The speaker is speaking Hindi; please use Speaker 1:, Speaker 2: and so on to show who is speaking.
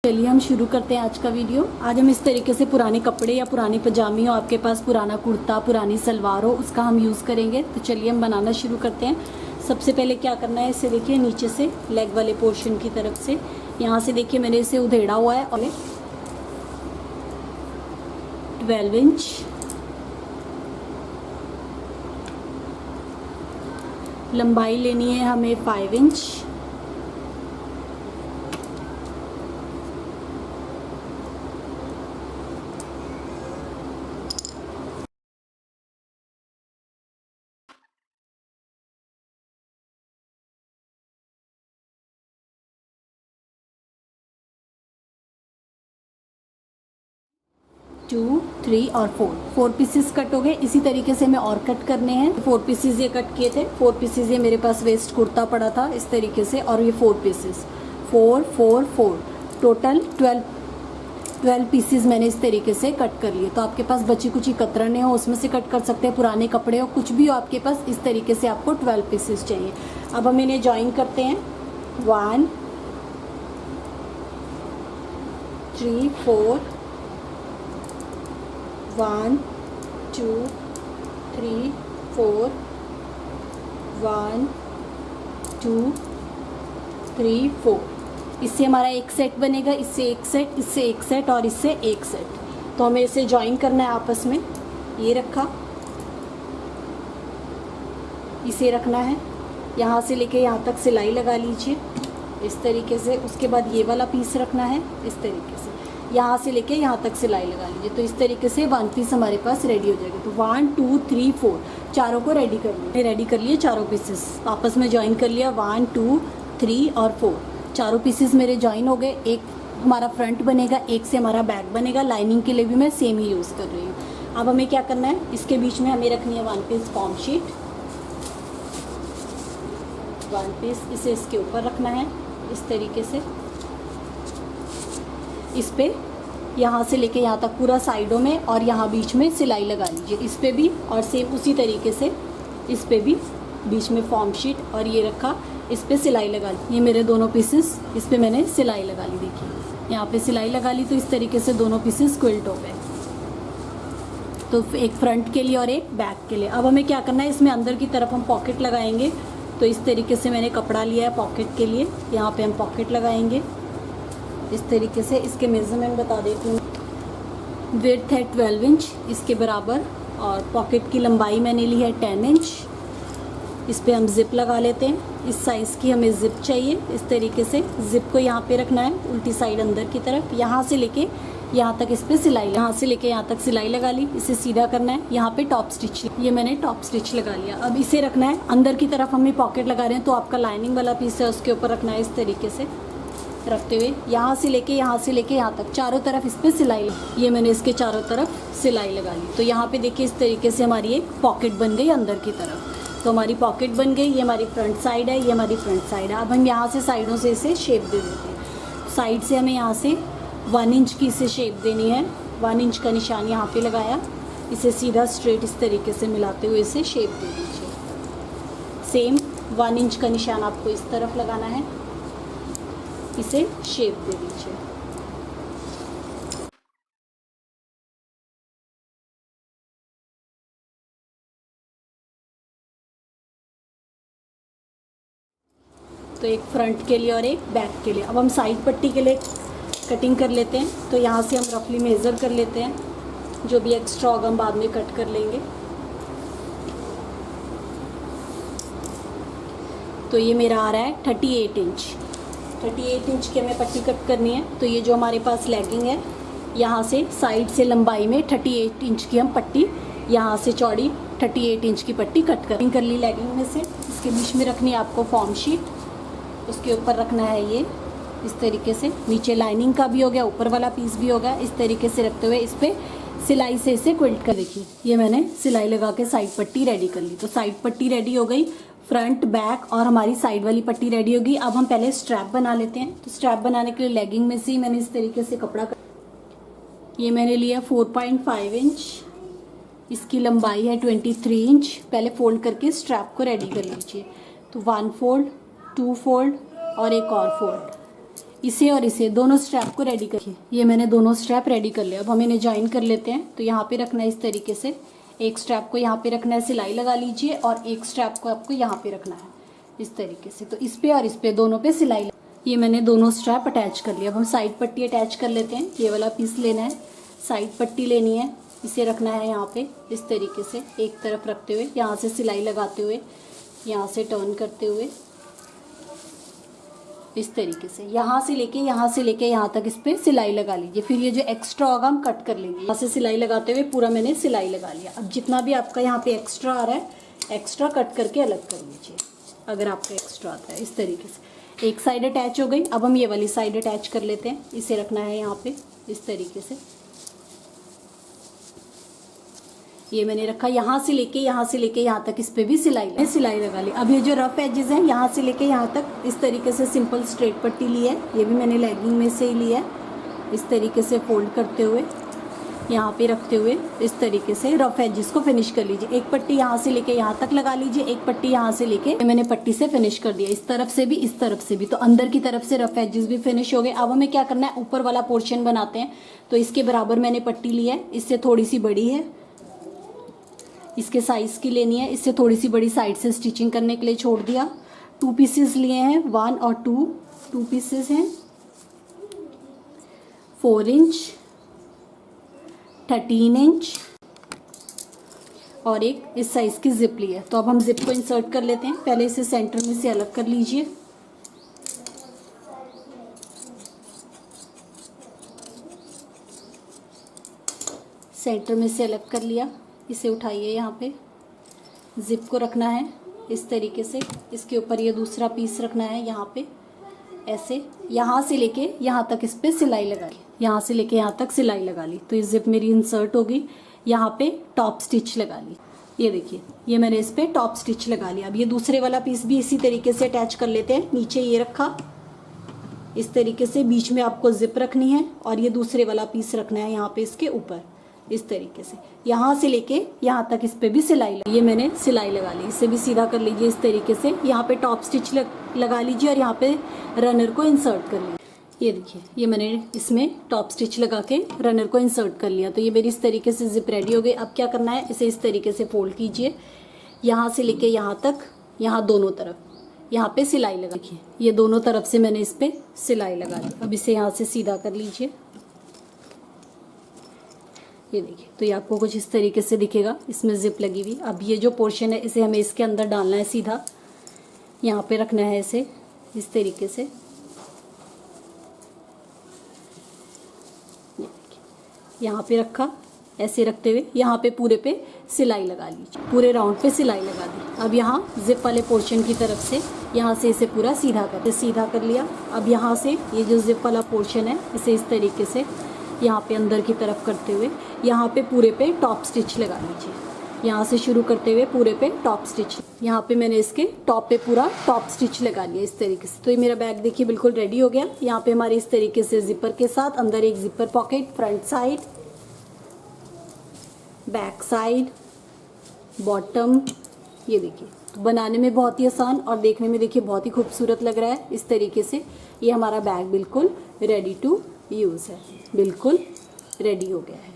Speaker 1: चलिए हम शुरू करते हैं आज का वीडियो। आज हम इस तरीके से पुराने कपड़े या पुरानी पजामी हो, आपके पास पुराना कुर्ता, पुरानी सलवार हो, उसका हम यूज़ करेंगे। तो चलिए हम बनाना शुरू करते हैं। सबसे पहले क्या करना है, इसे देखिए नीचे से लेग वाले पोर्शन की तरफ से, यहाँ से देखिए मैंने इसे उधेड़ा हुआ है और 12 इंच लंबाई लेनी है हमें, 5 इंच। टू, 3 और 4 पीसेस कट हो गए। इसी तरीके से हमें और कट करने हैं। 4 पीसेस ये कट किए थे। 4 पीसेस ये मेरे पास वेस्ट कुर्ता पड़ा था इस तरीके से, और ये 4 पीसेस 4 4 4 टोटल 12 पीसेस मैंने इस तरीके से कट कर लिए। तो आपके पास बची कुची कतरने हो उसमें से कट कर सकते हैं, पुराने कपड़े हो, कुछ भी हो आपके पास, इस तरीके से आपको 12 पीसेस चाहिए। अब हम इन्हें ज्वाइन करते हैं। 1 3 4 1 2 3 4 1 2 3 4। इससे हमारा एक सेट बनेगा, इससे एक सेट, इससे एक सेट और इससे एक सेट। तो हमें इसे ज्वाइन करना है आपस में। ये रखा, इसे रखना है, यहाँ से लेके यहाँ तक सिलाई लगा लीजिए इस तरीके से। उसके बाद ये वाला पीस रखना है इस तरीके से, यहाँ से लेके यहाँ तक सिलाई लगा लीजिए। तो इस तरीके से 1 पीस हमारे पास रेडी हो जाएगा। तो 1 2 3 4 चारों को रेडी कर लिया। रेडी कर लिए चारों पीसेस, आपस में ज्वाइन कर लिया। 1 2 3 और 4 चारों पीसेस मेरे ज्वाइन हो गए। एक हमारा फ्रंट बनेगा, एक से हमारा बैक बनेगा। लाइनिंग के लिए भी मैं सेम ही यूज़ कर रही हूँ। अब हमें क्या करना है, इसके बीच में हमें रखनी है 1 पीस फॉर्म शीट। 1 पीस इसे इसके ऊपर रखना है इस तरीके से। इस पे यहाँ से लेके यहाँ तक पूरा साइडों में और यहाँ बीच में सिलाई लगा लीजिए इस पे भी, और सेम उसी तरीके से इस पे भी बीच में फॉर्म शीट और ये रखा, इस पे सिलाई लगा ली। ये मेरे दोनों पीसेस, इस पे मैंने सिलाई लगा ली। देखिए यहाँ पे सिलाई लगा ली। तो इस तरीके से दोनों पीसेस क्विल्ट हो गए। तो एक फ्रंट के लिए और एक बैक के लिए। अब हमें क्या करना है, इसमें अंदर की तरफ हम पॉकेट लगाएंगे। तो इस तरीके से मैंने कपड़ा लिया है पॉकेट के लिए, यहाँ पे हम पॉकेट लगाएंगे इस तरीके से। इसके मेज़रमेंट बता देती हूँ। विड्थ है 12 इंच इसके बराबर, और पॉकेट की लंबाई मैंने ली है 10 इंच। इस पे हम ज़िप लगा लेते हैं। इस साइज़ की हमें ज़िप चाहिए इस तरीके से। ज़िप को यहाँ पे रखना है उल्टी साइड अंदर की तरफ। यहाँ से लेके यहाँ तक इस पे सिलाई, यहाँ से लेके यहाँ तक सिलाई लगा ली। इसे सीधा करना है। यहाँ पे टॉप स्टिच, ये मैंने टॉप स्टिच लगा लिया। अब इसे रखना है अंदर की तरफ। हमें पॉकेट लगा रहे हैं तो आपका लाइनिंग वाला पीस है उसके ऊपर रखना है इस तरीके से रखते हुए। यहाँ से लेके यहाँ तक चारों तरफ इस पर सिलाई, ये मैंने इसके चारों तरफ सिलाई लगा ली। तो यहाँ पे देखिए इस तरीके से हमारी एक पॉकेट बन गई अंदर की तरफ। तो हमारी पॉकेट बन गई। ये हमारी फ्रंट साइड है, ये हमारी फ्रंट साइड है। अब हम यहाँ से साइडों से इसे शेप दे देते हैं। साइड से हमें यहाँ से 1 इंच की इसे शेप देनी है। 1 इंच का निशान यहाँ पे लगाया, इसे सीधा स्ट्रेट इस तरीके से मिलाते हुए इसे शेप दे दीजिए। सेम 1 इंच का निशान आपको इस तरफ लगाना है, इसे शेप दे दीजिए। तो एक फ्रंट के लिए और एक बैक के लिए। अब हम साइड पट्टी के लिए कटिंग कर लेते हैं। तो यहाँ से हम रफली मेज़र कर लेते हैं, जो भी एक्स्ट्रा होगा हम बाद में कट कर लेंगे। तो ये मेरा आ रहा है 38 इंच। 38 इंच की हमें पट्टी कट करनी है। तो ये जो हमारे पास लेगिंग है, यहाँ से साइड से लंबाई में 38 इंच की हम पट्टी, यहाँ से चौड़ी 38 इंच की पट्टी कट कर ली लेगिंग में से। इसके बीच में रखनी है आपको फॉर्म शीट, उसके ऊपर रखना है ये इस तरीके से। नीचे लाइनिंग का भी हो गया, ऊपर वाला पीस भी हो गया। इस तरीके से रखते हुए इस पर सिलाई से इसे क्विल्ट कर, देखिए ये मैंने सिलाई लगा के साइड पट्टी रेडी कर ली। तो साइड पट्टी रेडी हो गई, फ्रंट बैक और हमारी साइड वाली पट्टी रेडी होगी। अब हम पहले स्ट्रैप बना लेते हैं। तो स्ट्रैप बनाने के लिए लेगिंग में से ही मैंने इस तरीके से कपड़ा, ये मैंने लिया 4.5 इंच, इसकी लंबाई है 23 इंच। पहले फोल्ड करके स्ट्रैप को रेडी कर लीजिए। तो 1 फोल्ड, 2 फोल्ड और एक और फोल्ड, इसे और इसे दोनों स्ट्रैप को रेडी करिए। ये मैंने दोनों स्ट्रैप रेडी कर लिया। अब हम इन्हें ज्वाइन कर लेते हैं। तो यहाँ पे रखना है इस तरीके से, एक स्ट्रैप को यहाँ पे रखना है, सिलाई लगा लीजिए, और एक स्ट्रैप को आपको यहाँ पे रखना है इस तरीके से। तो इस पे और इस पे दोनों पे सिलाई। ये मैंने दोनों स्ट्रैप अटैच कर लिया। अब हम साइड पट्टी अटैच कर लेते हैं। ये वाला पीस लेना है, साइड पट्टी लेनी है, इसे रखना है यहाँ पे इस तरीके से, एक तरफ रखते हुए यहाँ से सिलाई लगाते हुए, यहाँ से टर्न करते हुए इस तरीके से, यहाँ से लेके यहाँ तक इस पे सिलाई लगा लीजिए। फिर ये जो एक्स्ट्रा होगा हम कट कर लेंगे। यहाँ से सिलाई लगाते हुए पूरा मैंने सिलाई लगा लिया। अब जितना भी आपका यहाँ पे एक्स्ट्रा आ रहा है, एक्स्ट्रा कट करके अलग कर लीजिए अगर आपका एक्स्ट्रा आता है। इस तरीके से एक साइड अटैच हो गई। अब हम ये वाली साइड अटैच कर लेते हैं। इसे रखना है यहाँ पे इस तरीके से। ये मैंने रखा, यहाँ से लेके यहाँ तक इस पे भी सिलाई लगा ली। अब ये जो रफ एजेस हैं, यहाँ से लेके यहाँ तक इस तरीके से सिंपल स्ट्रेट पट्टी ली है। ये भी मैंने लेगिंग में से ही ली है। इस तरीके से फोल्ड करते हुए यहाँ पे रखते हुए इस तरीके से रफ एजेस को फिनिश कर लीजिए। एक पट्टी यहाँ से लेके यहाँ तक लगा लीजिए, एक पट्टी यहाँ से लेके मैंने पट्टी से फिनिश कर दिया। इस तरफ से भी, इस तरफ से भी, तो अंदर की तरफ से रफ एजेस भी फिनिश हो गए। अब हमें क्या करना है, ऊपर वाला पोर्शन बनाते हैं। तो इसके बराबर मैंने पट्टी ली है, इससे थोड़ी सी बड़ी है, इसके साइज की लेनी है, इससे थोड़ी सी बड़ी साइड से स्टिचिंग करने के लिए छोड़ दिया। 2 पीसेस लिए हैं, 1 और 2 पीसेस हैं, 4 इंच, 13 इंच और एक इस साइज की जिप ली है। तो अब हम जिप को इंसर्ट कर लेते हैं। पहले इसे सेंटर में से अलग कर लीजिए। सेंटर में से अलग कर लिया। इसे उठाइए, यहाँ पे जिप को रखना है इस तरीके से। इसके ऊपर ये दूसरा पीस रखना है, यहाँ पे ऐसे, यहाँ से लेके यहाँ तक इस पे सिलाई लगा ली, यहाँ से लेके यहाँ तक सिलाई लगा ली। तो ये जिप मेरी इंसर्ट हो गई। यहाँ पे टॉप स्टिच लगा ली। ये देखिए, ये मैंने इस पे टॉप स्टिच लगा लिया। अब ये दूसरे वाला पीस भी इसी तरीके से अटैच कर लेते हैं। नीचे ये रखा इस तरीके से, बीच में आपको जिप रखनी है और ये दूसरे वाला पीस रखना है यहाँ पे इसके ऊपर इस तरीके से। यहाँ से लेके यहाँ तक इस पे भी सिलाई, ये मैंने सिलाई लगा ली। इसे भी सीधा कर लीजिए इस तरीके से। यहाँ पे टॉप स्टिच लगा लीजिए और यहाँ पे रनर को इंसर्ट कर लीजिए। ये देखिए, ये मैंने इसमें टॉप स्टिच लगा के रनर को इंसर्ट कर लिया। तो ये मेरी इस तरीके से जिप रेडी हो गई। अब क्या करना है, इसे इस तरीके से फोल्ड कीजिए, यहाँ से लेके यहाँ तक, यहाँ दोनों तरफ यहाँ पे सिलाई लगा। देखिए, ये दोनों तरफ से मैंने इस पे सिलाई लगा ली। अब इसे यहाँ से सीधा कर लीजिए। ये देखिए, तो ये आपको कुछ इस तरीके से दिखेगा, इसमें जिप लगी हुई। अब ये जो पोर्शन है, इसे हमें इसके अंदर डालना है सीधा, यहाँ पे रखना है इसे इस तरीके से। यहाँ पे रखा, ऐसे रखते हुए यहाँ पे पूरे पे सिलाई लगा लीजिए, पूरे राउंड पे सिलाई लगा दी। अब यहाँ जिप वाले पोर्शन की तरफ से यहाँ से इसे पूरा सीधा कर लिया। अब यहाँ से ये जो जिप वाला पोर्शन है, इसे इस तरीके से यहाँ पे अंदर की तरफ करते हुए यहाँ पे पूरे पे टॉप स्टिच लगा लीजिए। यहाँ से शुरू करते हुए पूरे पे टॉप स्टिच। यहाँ पे मैंने इसके टॉप पे पूरा टॉप स्टिच लगा लिया इस तरीके से। तो ये मेरा बैग देखिए बिल्कुल रेडी हो गया। यहाँ पे हमारे इस तरीके से जिपर के साथ अंदर एक zipper pocket, front side, back side, bottom. ये देखिए, तो बनाने में बहुत ही आसान और देखने में देखिए बहुत ही खूबसूरत लग रहा है। इस तरीके से ये हमारा बैग बिल्कुल रेडी टू यूज़ है, बिल्कुल रेडी हो गया है।